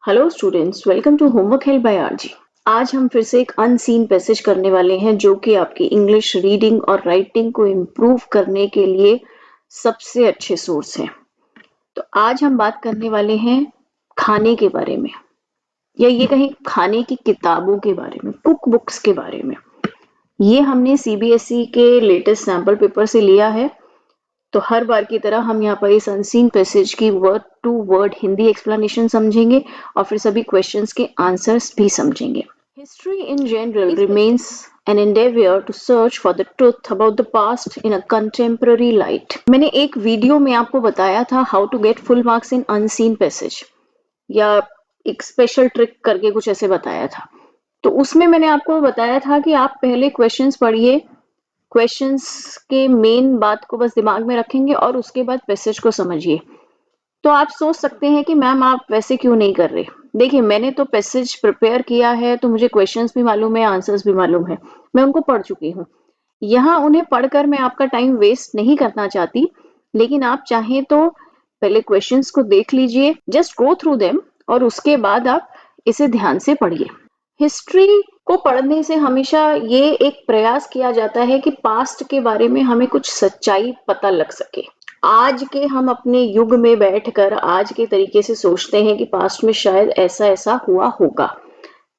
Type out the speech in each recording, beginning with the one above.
Hello students, welcome to homework help by RG. आज हम फिर से एक अनसीन पैसेज करने वाले हैं जो कि आपकी इंग्लिश रीडिंग और राइटिंग को इम्प्रूव करने के लिए सबसे अच्छे सोर्स हैं। तो आज हम बात करने वाले हैं खाने के बारे में, या ये कहें खाने की किताबों के बारे में, कुक बुक्स के बारे में। ये हमने सीबीएसई के लेटेस्ट सैम्पल पेपर से लिया है। तो हर बार की तरह हम यहाँ पर इस अनसीन पैसेज की word to word Hindi explanation समझेंगे और फिर सभी क्वेश्चंस के आंसर्स भी समझेंगे। History in general remains an endeavor to search for the truth about the past in a contemporary light। मैंने एक वीडियो में आपको बताया था how to get full marks in unseen passage, या एक स्पेशल ट्रिक करके कुछ ऐसे बताया था। तो उसमें मैंने आपको बताया था कि आप पहले क्वेश्चंस पढ़िए, क्वेश्चंस के मेन बात को बस दिमाग में रखेंगे और उसके बाद पैसेज को समझिए। तो आप सोच सकते हैं कि मैम आप वैसे क्यों नहीं कर रहे। देखिए, मैंने तो पैसेज प्रिपेयर किया है, तो मुझे क्वेश्चंस भी मालूम है, आंसर्स भी मालूम है, मैं उनको पढ़ चुकी हूँ। यहाँ उन्हें पढ़कर मैं आपका टाइम वेस्ट नहीं करना चाहती, लेकिन आप चाहें तो पहले क्वेश्चंस को देख लीजिए, जस्ट गो थ्रू देम, और उसके बाद आप इसे ध्यान से पढ़िए। हिस्ट्री को पढ़ने से हमेशा ये एक प्रयास किया जाता है कि पास्ट के बारे में हमें कुछ सच्चाई पता लग सके। आज के हम अपने युग में बैठकर आज के तरीके से सोचते हैं कि पास्ट में शायद ऐसा ऐसा हुआ होगा।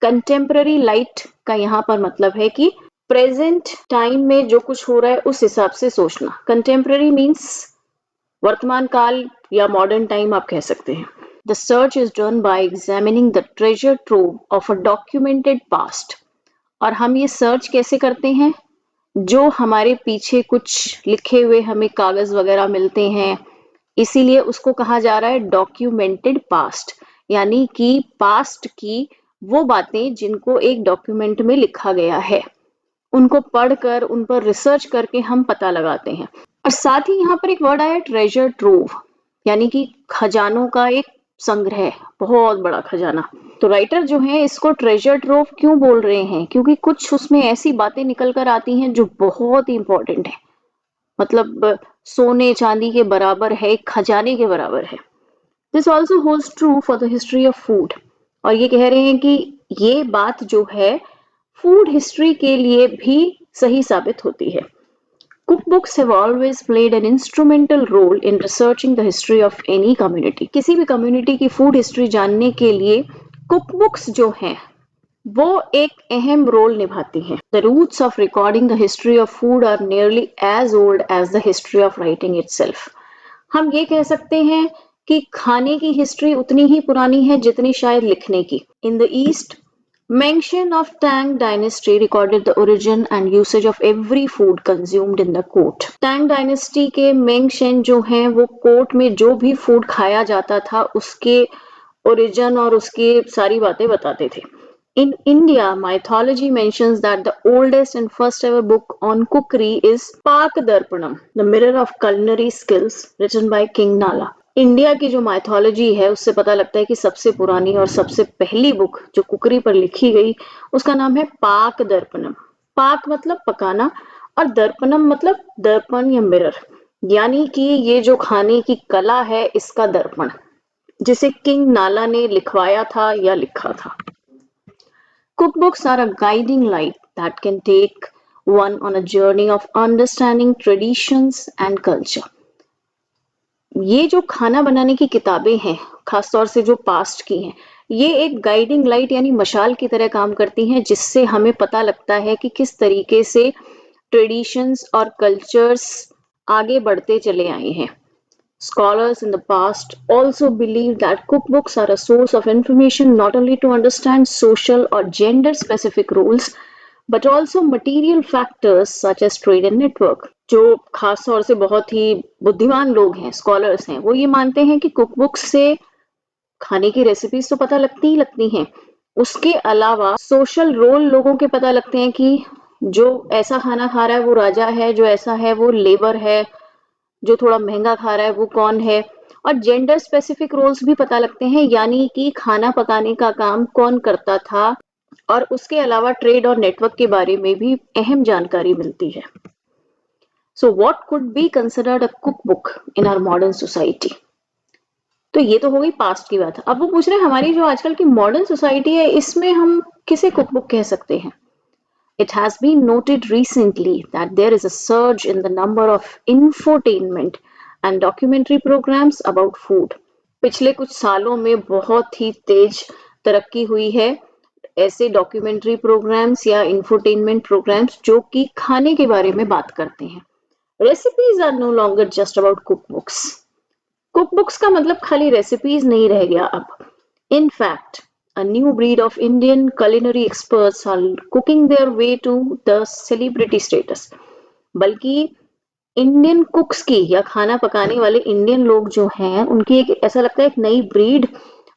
कंटेम्पररी लाइट का यहाँ पर मतलब है कि प्रेजेंट टाइम में जो कुछ हो रहा है उस हिसाब से सोचना। कंटेम्पररी मीन्स वर्तमान काल या मॉडर्न टाइम आप कह सकते हैं। The search is done by examining the treasure trove of a documented past। और हम ये सर्च कैसे करते हैं? जो हमारे पीछे कुछ लिखे हुए हमें कागज वगैरह मिलते हैं, इसीलिए उसको कहा जा रहा है डॉक्यूमेंटेड पास्ट, यानी कि पास्ट की वो बातें जिनको एक डॉक्यूमेंट में लिखा गया है, उनको पढ़कर उन पर रिसर्च करके हम पता लगाते हैं। और साथ ही यहाँ पर एक वर्ड आया ट्रेजर ट्रोव, यानी कि खजानों का एक संग्रह, बहुत बड़ा खजाना। तो राइटर जो है इसको ट्रेजर ट्रोव क्यों बोल रहे हैं? क्योंकि कुछ उसमें ऐसी बातें निकल कर आती हैं जो बहुत ही इंपॉर्टेंट है, मतलब सोने चांदी के बराबर है, एक खजाने के बराबर है। This also holds true for the history of food. और ये कह रहे हैं कि ये बात जो है फूड हिस्ट्री के लिए भी सही साबित होती है। Cookbooks have always played an instrumental role in researching the history of any community। किसी भी कम्युनिटी की फूड हिस्ट्री जानने के लिए कुकबुक्स जो हैं वो एक अहम रोल निभाती हैं। The roots of recording the history of food are nearly as old as the history of writing itself। हम ये कह सकते हैं कि खाने की हिस्ट्री उतनी ही पुरानी है जितनी शायद लिखने की। In the East, mention of Tang dynasty recorded the origin and usage of every food consumed in the court। Tang dynasty के मेंगशेन जो हैं वो कोर्ट में जो भी फूड खाया जाता था उसके ओरिजिन और उसकी सारी बातें बताते थे। In India, mythology mentions that the oldest and first ever book on cookery is Pak Darpanam, the mirror of culinary skills, written by King Nala। India की जो माइथोलॉजी है उससे पता लगता है कि सबसे पुरानी और सबसे पहली बुक जो कुकरी पर लिखी गई उसका नाम है पाक दर्पणम। पाक मतलब पकाना और दर्पणम मतलब दर्पण या मिरर, यानी कि ये जो खाने की कला है इसका दर्पण, जिसे किंग नाला ने लिखवाया था या लिखा था। Cookbooks are a guiding light that can take one on a journey of understanding traditions and culture। ये जो खाना बनाने की किताबें हैं, खासतौर से जो पास्ट की हैं, ये एक गाइडिंग लाइट यानी मशाल की तरह काम करती हैं, जिससे हमें पता लगता है कि किस तरीके से ट्रेडिशंस और कल्चर्स आगे बढ़ते चले आए हैं। Scholars in the past also believed that cookbooks are a source of information not only to understand social or gender specific rules, but also material factors such as trade and network। जो खास तौर से बहुत ही बुद्धिमान लोग हैं, scholars हैं, वो ये मानते हैं कि कुकबुक से खाने की रेसिपीज तो पता लगती ही लगती हैं, उसके अलावा सोशल रोल लोगों के पता लगते हैं कि जो ऐसा खाना खा रहा है वो राजा है, जो ऐसा है वो लेबर है, जो थोड़ा महंगा खा रहा है वो कौन है, और जेंडर स्पेसिफिक रोल्स भी पता लगते हैं, यानी कि खाना पकाने का काम कौन करता था, और उसके अलावा ट्रेड और नेटवर्क के बारे में भी अहम जानकारी मिलती है। So what could be considered a cookbook in our modern society? तो ये तो हो गई पास्ट की बात। अब वो पूछ रहे हैं हमारी जो आजकल की मॉडर्न सोसाइटी है इसमें हम किसे कुकबुक कह सकते हैं? It has been noted recently that there is a surge in the number of infotainment and documentary programs about food. पिछले कुछ सालों में बहुत ही तेज तरक्की हुई है ऐसे डॉक्यूमेंट्री प्रोग्राम्स या इंफोटेनमेंट प्रोग्राम्स जो कि खाने के बारे में बात करते हैं। Recipes are no longer just about cookbooks. Cookbooks का मतलब खाली रेसिपीज नहीं रह गया अब। In fact, a new breed of Indian culinary experts are cooking their way to the celebrity status. बल्कि इंडियन कुक्स की या खाना पकाने वाले इंडियन लोग जो हैं उनकी एक ऐसा लगता है एक नई ब्रीड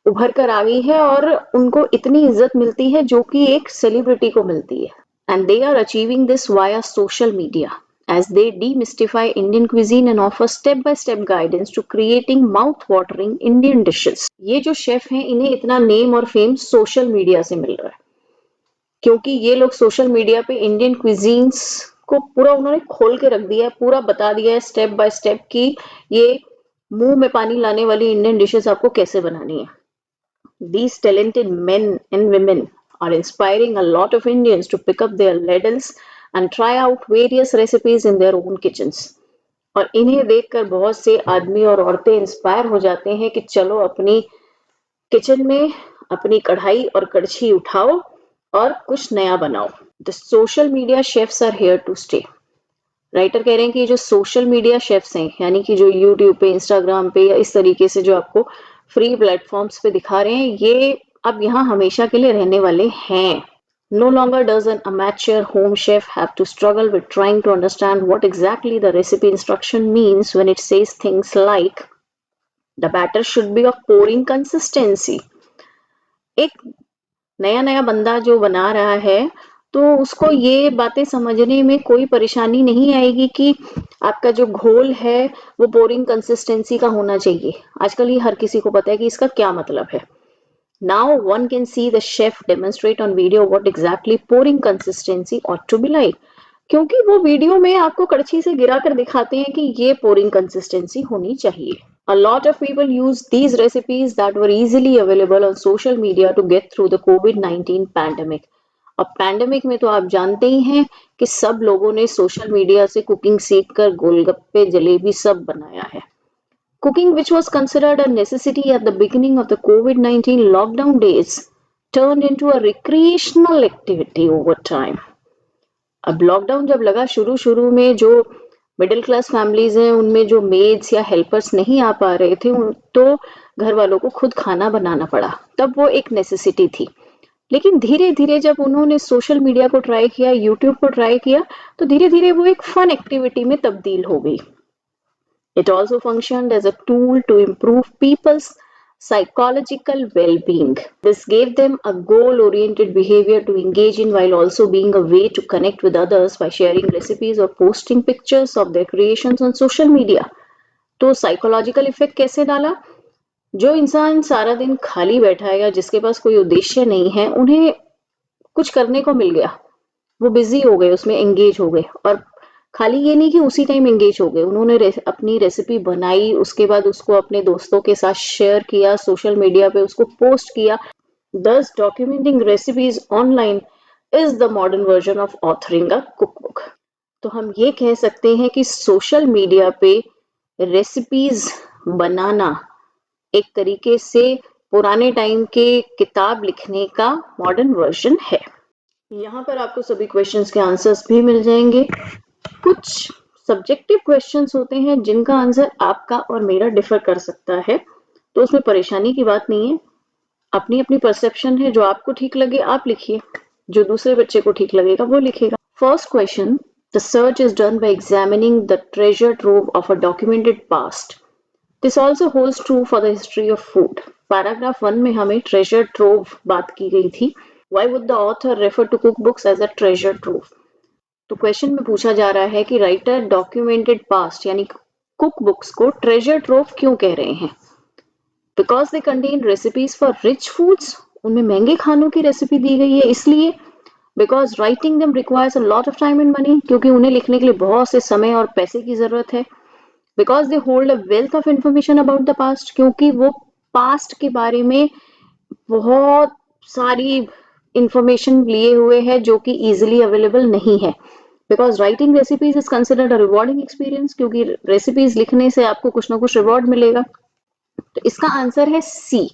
उभर कर आ गई है और उनको इतनी इज्जत मिलती है जो कि एक सेलिब्रिटी को मिलती है। And they are achieving this via social media as they demystify Indian cuisine and offer step-by-step guidance to creating mouth-watering Indian dishes. ये जो शेफ हैं इन्हें इतना नेम और फेम सोशल मीडिया से मिल रहा है क्योंकि ये लोग सोशल मीडिया पे इंडियन क्विजीन्स को पूरा उन्होंने खोल के रख दिया है, पूरा बता दिया है स्टेप बाय स्टेप कि ये मुंह में पानी लाने वाली इंडियन डिशेस आपको कैसे बनानी है। These talented men and women are inspiring a lot of Indians to pick up their ladles and try out various recipes in their own kitchens. और इन्हें देखकर बहुत से आदमी और औरतें इंस्पायर हो जाते हैं कि चलो अपनी किचन में अपनी कढ़ाई और कड़छी उठाओ और कुछ नया बनाओ। The social media chefs are here to stay. Writer कह रहे हैं कि जो सोशल मीडिया शेफ्स हैं यानी कि जो यूट्यूब पे इंस्टाग्राम पे या इस तरीके से जो आपको फ्री प्लेटफॉर्म्स पे दिखा रहे हैं ये अब यहाँ हमेशा के लिए रहने वाले हैं। No longer does an amateur home chef have to struggle with trying to understand what exactly the recipe instruction means when it says things like the batter should be of pouring consistency. एक नया नया बंदा जो बना रहा है तो उसको ये बातें समझने में कोई परेशानी नहीं आएगी कि आपका जो घोल है वो पोरिंग कंसिस्टेंसी का होना चाहिए। आजकल ये हर किसी को पता है कि इसका क्या मतलब है। Now one can see the chef demonstrate on video what exactly pouring consistency ought to be like. क्योंकि वो वीडियो में आपको कड़छी से गिरा कर दिखाते हैं कि ये पोरिंग कंसिस्टेंसी होनी चाहिए। A lot of people use these recipes that were easily available on social media to get through the COVID-19 pandemic. अब पैंडेमिक में तो आप जानते ही हैं कि सब लोगों ने सोशल मीडिया से कुकिंग सीखकर गोलगप्पे जलेबी सब बनाया है। Cooking, which was considered a necessity at the beginning of the COVID-19 lockdown days, turned into a recreational activity over time. अब लॉकडाउन जब लगा शुरू में जो मिडिल क्लास फैमिलीज हैं उनमें जो मेड्स या हेल्पर्स नहीं आ पा रहे थे तो घर वालों को खुद खाना बनाना पड़ा, तब वो एक नेसेसिटी थी। लेकिन धीरे धीरे जब उन्होंने सोशल मीडिया को ट्राई किया, यूट्यूब को ट्राई किया, तो धीरे धीरे वो एक फन एक्टिविटी में तब्दील हो गई। It also functioned as a tool to improve people's psychological well-being. This gave them a goal-oriented behavior to engage in while also being a way to connect with others by sharing recipes or posting pictures of their creations on social media. तो psychological effect कैसे डाला? जो इंसान सारा दिन खाली बैठा है या जिसके पास कोई उद्देश्य नहीं है उन्हें कुछ करने को मिल गया, वो बिजी हो गए, उसमें एंगेज हो गए। और खाली ये नहीं कि उसी टाइम एंगेज हो गए, उन्होंने अपनी रेसिपी बनाई, उसके बाद उसको अपने दोस्तों के साथ शेयर किया, सोशल मीडिया पे उसको पोस्ट किया। Thus documenting recipes online is the modern version of authoring a cookbook. तो हम ये कह सकते हैं कि सोशल मीडिया पे रेसिपीज बनाना एक तरीके से पुराने टाइम के किताब लिखने का मॉडर्न वर्जन है। यहाँ पर आपको सभी क्वेश्चंस के आंसर्स भी मिल जाएंगे। कुछ सब्जेक्टिव क्वेश्चंस होते हैं जिनका आंसर आपका और मेरा डिफर कर सकता है, तो उसमें परेशानी की बात नहीं है। अपनी अपनी परसेप्शन है, जो आपको ठीक लगे आप लिखिए, जो दूसरे बच्चे को ठीक लगेगा वो लिखेगा। First question, the search is done by examining the treasure trove of a documented past. This also holds true for the history of food. Paragraph 1 में हमें ट्रेजर ट्रोव बात की गई थी। Why would the author refer to cookbooks as a treasure trove? तो question में पूछा जा रहा है कि राइटर डॉक्यूमेंटेड पास्ट यानी कुक बुक्स को ट्रेजर ट्रोव क्यों कह रहे हैं? Because they contain recipes for rich foods, उनमें महंगे खानों की रेसिपी दी गई है इसलिए। Because writing them requires a lot of time and money, क्योंकि उन्हें लिखने के लिए बहुत से समय और पैसे की जरूरत है। Because they hold a wealth of information about the past, क्योंकि वो पास्ट के बारे में बहुत सारी इंफॉर्मेशन लिए हुए है जो कि इजीली अवेलेबल नहीं है, because writing recipes is considered a rewarding experience, क्योंकि रेसिपीज लिखने से आपको कुछ ना कुछ रिवॉर्ड मिलेगा। तो इसका आंसर है सी,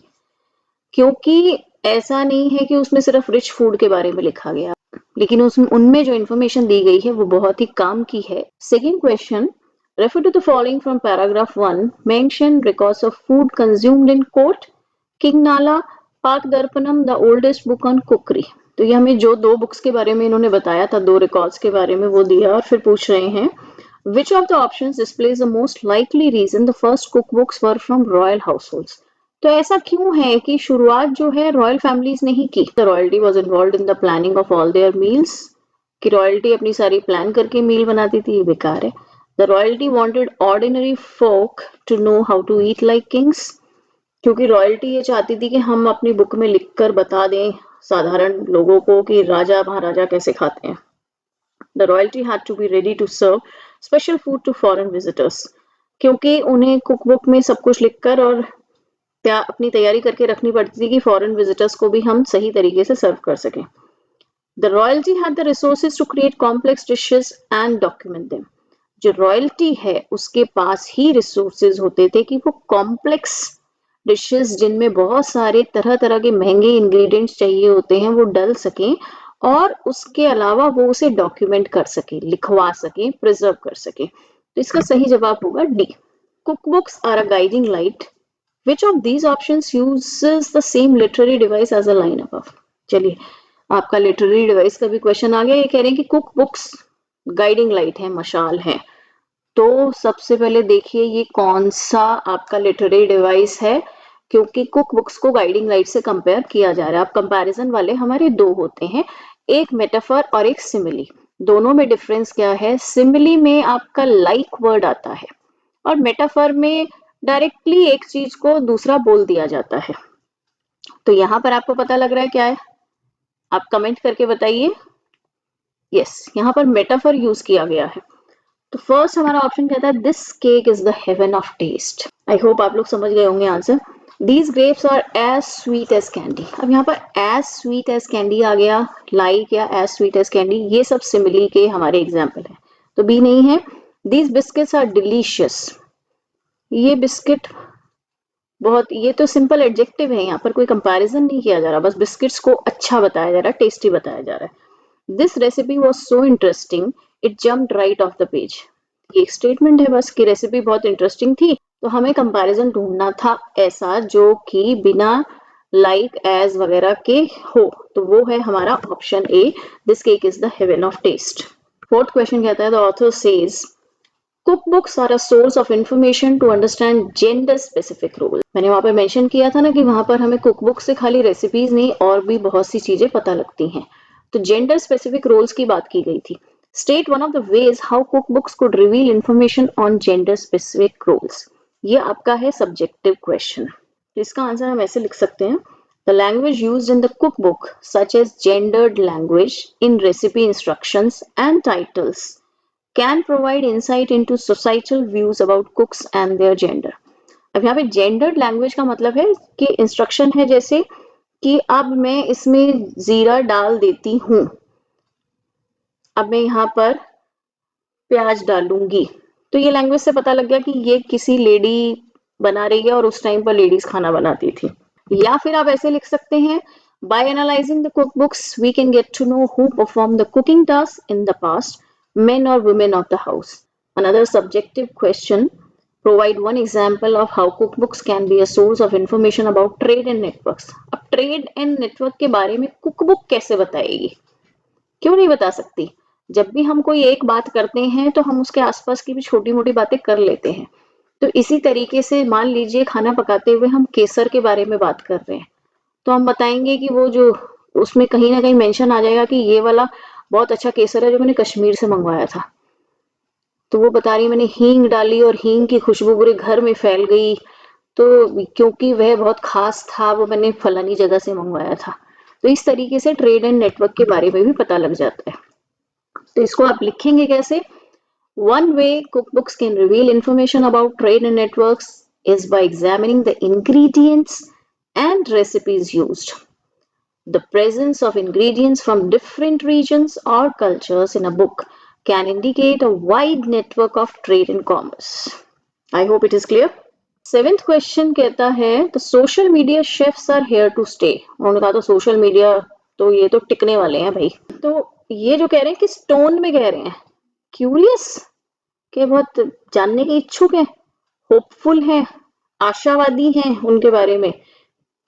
क्योंकि ऐसा नहीं है कि उसमें सिर्फ रिच फूड के बारे में लिखा गया, लेकिन उनमें जो इंफॉर्मेशन दी गई है वो बहुत ही काम की है। Second question, refer to the following from paragraph 1, mention records of food consumed in court, king Nala, Paka Darpanam, the oldest book on cookery. तो ये हमें जो दो बुक्स के बारे में इन्होंने बताया था, दो रिकॉर्ड्स के बारे में वो दिया, और फिर पूछ रहे हैं which of the options displays the most likely reason the first cookbooks were from royal households। तो ऐसा क्यों है कि शुरुआत जो है रॉयल फैमिलीज ने ही की। The royalty was involve in the planning of all their meals, कि रॉयल्टी अपनी सारी प्लान करके मील बनाती थी, ये बेकार है। The royalty wanted ordinary folk to know how to eat like kings, क्योंकि रॉयल्टी ये चाहती थी कि हम अपनी बुक में लिखकर बता दें साधारण लोगों को कि राजा महाराजा कैसे खाते हैं। The royalty had to be ready to serve special food to foreign visitors, क्योंकि उन्हें कुक बुक में सब कुछ लिखकर और अपनी तैयारी करके रखनी पड़ती थी कि फॉरेन विजिटर्स को भी हम सही तरीके से सर्व कर सकें। The royalty had the resources to create complex dishes and document them। जो रॉयल्टी है उसके पास ही रिसोर्सेज होते थे कि वो कॉम्प्लेक्स डिशेस जिनमें बहुत सारे तरह तरह के महंगे इंग्रेडिएंट्स चाहिए होते हैं वो डल सकें, और उसके अलावा वो उसे डॉक्यूमेंट कर सके, लिखवा सके, प्रिजर्व कर सके। तो इसका सही जवाब होगा D. Cook books are a guiding light, which of these options uses the same literary device as a line above. चलिए, आपका लिटरेरी डिवाइस का भी क्वेश्चन आ गया। ये कह रहे हैं कि कुक बुक्स गाइडिंग लाइट है, मशाल है। तो सबसे पहले देखिए ये कौन सा आपका लिटरेरी डिवाइस है, क्योंकि कुक बुक्स को गाइडिंग लाइट से कंपेयर किया जा रहा है। अब कंपैरिजन वाले हमारे दो होते हैं, एक मेटाफर और एक सिमिली। दोनों में डिफरेंस क्या है, सिमिली में आपका लाइक वर्ड आता है और मेटाफर में डायरेक्टली एक चीज को दूसरा बोल दिया जाता है। तो यहाँ पर आपको पता लग रहा है क्या है, आप कमेंट करके बताइए। यस, यहाँ पर मेटाफर यूज किया गया है। तो फर्स्ट हमारा ऑप्शन कहता है this cake is the heaven of taste. I hope आप लोग समझ गए होंगे answer. These grapes are as sweet as candy. अब यहाँ पर एज स्वीट एज कैंडी आ गया, लाइक या एज स्वीट एज कैंडी, ये सब सिमिली के हमारे एग्जाम्पल है, तो बी नहीं है। दीज बिस्किट्स आर डिलीशियस, ये बिस्किट बहुत, ये तो सिंपल एडजेक्टिव है, यहाँ पर कोई कंपैरिजन नहीं किया जा रहा, बस बिस्किट्स को अच्छा बताया जा रहा है, टेस्टी बताया जा रहा है। This recipe was so interesting it jumped right of the page. ये एक स्टेटमेंट है बस कि रेसिपी बहुत इंटरेस्टिंग थी, तो हमें कंपैरिजन ढूंढना था ऐसा जो कि बिना लाइक एज वगैरह के हो, तो वो है हमारा option A, this cake is the heaven of taste. Fourth question कहता है the author says cookbooks are a source of information to understand gender specific roles। मैंने वहां पर मेंशन किया था ना कि वहां पर हमें कुकबुक से खाली रेसिपीज नहीं और भी बहुत सी चीजें पता लगती हैं, तो जेंडर स्पेसिफिक रोल्स की बात की गई थी। State one of the ways how cookbooks could reveal information on gender specific roles. ये आपका है सब्जेक्टिव क्वेश्चन, तो इसका आंसर हम ऐसे लिख सकते हैं, the language used in the cookbook such as gendered language in recipe instructions and titles can provide insight into societal views about cooks and their gender। अब यहाँ पे gendered language का मतलब है कि इंस्ट्रक्शन है, जैसे कि अब मैं इसमें जीरा डाल देती हूँ, अब मैं यहाँ पर प्याज डालूंगी, तो ये लैंग्वेज से पता लग गया कि ये किसी लेडी बना रही है और उस टाइम पर लेडीज खाना बनाती थी। या फिर आप ऐसे लिख सकते हैं, by analyzing the cookbooks we can get to know who performed the cooking tasks in the past, men or women of the house। Another subjective question, provide one example of how cookbooks can be a source of information about trade and networks। अब trade and network के बारे में cookbook कैसे बताएगी, क्यों नहीं बता सकती। जब भी हम कोई एक बात करते हैं तो हम उसके आसपास की भी छोटी मोटी बातें कर लेते हैं, तो इसी तरीके से मान लीजिए खाना पकाते हुए हम केसर के बारे में बात कर रहे हैं, तो हम बताएंगे कि वो जो उसमें कहीं ना कहीं मेंशन आ जाएगा कि ये वाला बहुत अच्छा केसर है जो मैंने कश्मीर से मंगवाया था, तो वो बता रही मैंने हींग डाली और हींग की खुशबू पूरे घर में फैल गई, तो क्योंकि वह बहुत खास था वो मैंने फलानी जगह से मंगवाया था। तो इस तरीके से ट्रेड एंड नेटवर्क के बारे में भी पता लग जाता है। तो इसको आप लिखेंगे कैसे, one way cookbooks can reveal information about trade and networks is by examining the ingredients and recipes used. The presence of ingredients from different regions or cultures in a book can indicate a wide network of trade and commerce. I hope it is clear. Seventh question कहता है the social media chefs are here to stay. उन्होंने कहा तो social media तो ये तो टिकने वाले हैं भाई। तो ये जो कह रहे हैं किस टोन में कह रहे हैं? क्यूरियस के बहुत जानने के इच्छुक हैं, होपफुल हैं, आशावादी हैं उनके बारे में,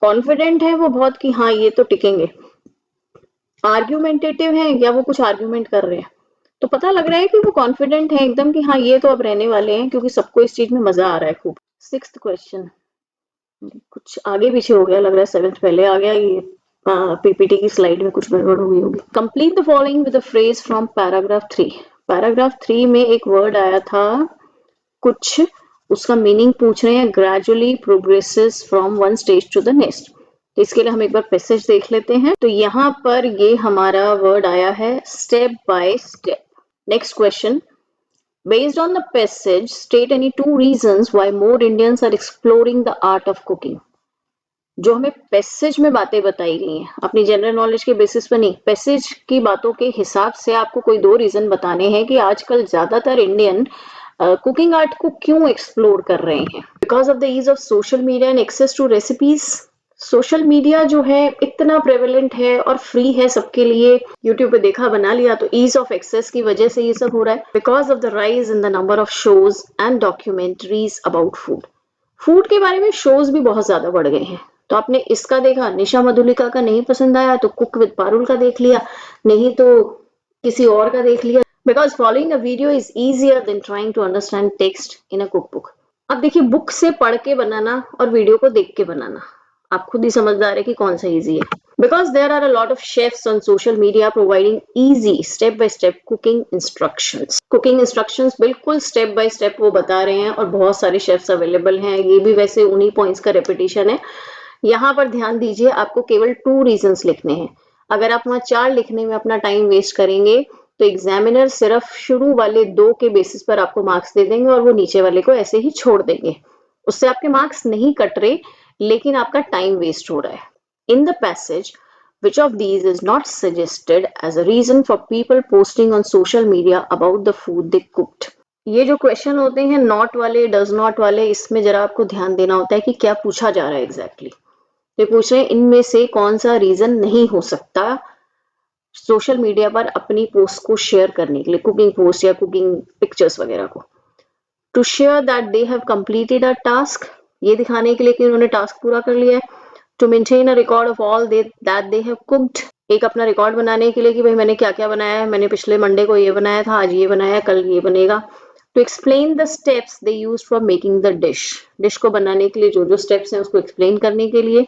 कॉन्फिडेंट है वो बहुत कि हाँ ये तो टिकेंगे, आर्ग्यूमेंटेटिव है या वो कुछ आर्ग्यूमेंट कर रहे हैं। तो पता लग रहा है कि वो कॉन्फिडेंट है एकदम कि हाँ ये तो अब रहने वाले हैं क्योंकि सबको इस चीज में मजा आ रहा है खूब। सिक्स्थ क्वेश्चन कुछ आगे पीछे हो गया लग रहा है, सेवेंथ पहले आ गया, ये पीपीटी की स्लाइड में कुछ गड़बड़ हो गई होगी। Complete the following with a phrase from paragraph 3। Paragraph 3 में एक वर्ड आया था कुछ, उसका मीनिंग पूछ रहे हैं gradually progresses from one stage to the next. तो इसके लिए हम एक बार पैसेज देख लेते हैं। तो यहाँ पर ये हमारा वर्ड आया है step by step. Next question, based on the passage, state any 2 reasons why more Indians are exploring the art of cooking. जो हमें पैसेज में बातें बताई गई हैं, अपनी जनरल नॉलेज के बेसिस पर नहीं, पैसेज की बातों के हिसाब से आपको कोई 2 रीजन बताने हैं कि आजकल ज्यादातर इंडियन कुकिंग आर्ट को क्यों एक्सप्लोर कर रहे हैं। Because of the ease of social media and access to recipes. Social media जो है इतना प्रेवलेंट है और फ्री है सबके लिए, यूट्यूब पे देखा बना लिया, तो ईज ऑफ एक्सेस की वजह से ये सब हो रहा है। Because of the rise in the number of shows and documentaries about food. Food के बारे में शोज भी बहुत ज्यादा बढ़ गए हैं। तो आपने इसका देखा, निशा मधुलिका का नहीं पसंद आया तो कुक विद पारुल का देख लिया, नहीं तो किसी और का देख लिया। Because following a video is easier than trying to understand text in a cook book. अब देखिए, बुक से पढ़ के बनाना और वीडियो को देख के बनाना, आप खुद ही समझदार है कि कौन सा इजी है। Because there are a lot of chefs on social media providing easy step by step cooking instructions. Cooking instructions बिल्कुल स्टेप बाय स्टेप वो बता रहे हैं और बहुत सारे शेफ्स अवेलेबल हैं। ये भी वैसे उन्हीं पॉइंट्स का रेपिटेशन है। यहाँ पर ध्यान दीजिए, आपको केवल 2 रीजंस लिखने हैं। अगर आप वहां 4 लिखने में अपना टाइम वेस्ट करेंगे तो एग्जामिनर सिर्फ शुरू वाले 2 के बेसिस पर आपको मार्क्स दे देंगे और वो नीचे वाले को ऐसे ही छोड़ देंगे। उससे आपके मार्क्स नहीं कट रहे, लेकिन आपका टाइम वेस्ट हो रहा है। In the passage, which of these is not suggested as a reason for people posting on social media about the food they cooked? ये जो क्वेश्चन होते हैं नॉट वाले, डज नॉट वाले, इसमें जरा आपको ध्यान देना होता है कि क्या पूछा जा रहा है एग्जैक्टली। तो पूछ रहे हैं इनमें से कौन सा रीजन नहीं हो सकता सोशल मीडिया पर अपनी पोस्ट को शेयर करने के लिए, कुकिंग पोस्ट या कुकिंग पिक्चर्स वगैरह को। To share that they have completed a task, ये दिखाने के लिए कि उन्होंने टास्क पूरा कर लिया है। To maintain a record of all that they have cooked, एक अपना रिकॉर्ड बनाने के लिए कि भाई मैंने क्या क्या बनाया है, मैंने पिछले मंडे को ये बनाया था, आज ये बनाया, कल ये बनेगा। To explain the steps they use for making the dish, dish को बनाने के लिए जो जो स्टेप्स हैं उसको एक्सप्लेन करने के लिए।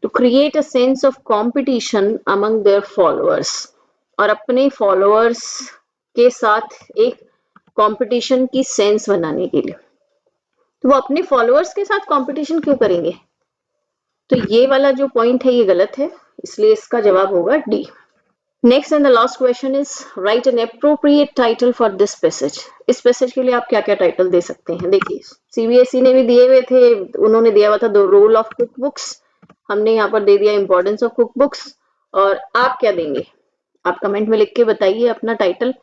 To create a sense of competition among their followers, और अपने फॉलोअर्स के साथ एक कंपटीशन की सेंस बनाने के लिए। तो वो अपने फॉलोअर्स के साथ कंपटीशन क्यों करेंगे? तो ये वाला जो पॉइंट है ये गलत है, इसलिए इसका जवाब होगा D. Next and the last question is right N appropriate title for this passage. इस पैसेज के लिए आप क्या क्या टाइटल दे सकते हैं? देखिए, सीबीएसई ने भी दिए हुए थे, उन्होंने दिया हुआ था the role of cook books, हमने यहाँ पर दे दिया इंपॉर्टेंस ऑफ कुक बुक्स। और आप क्या देंगे? आप कमेंट में लिख के बताइए अपना टाइटल,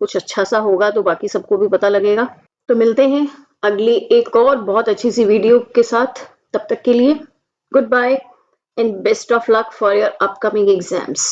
कुछ अच्छा सा होगा तो बाकी सबको भी पता लगेगा। तो मिलते हैं अगली एक और बहुत अच्छी सी वीडियो के साथ, तब तक के लिए goodbye and best of luck for your upcoming exams.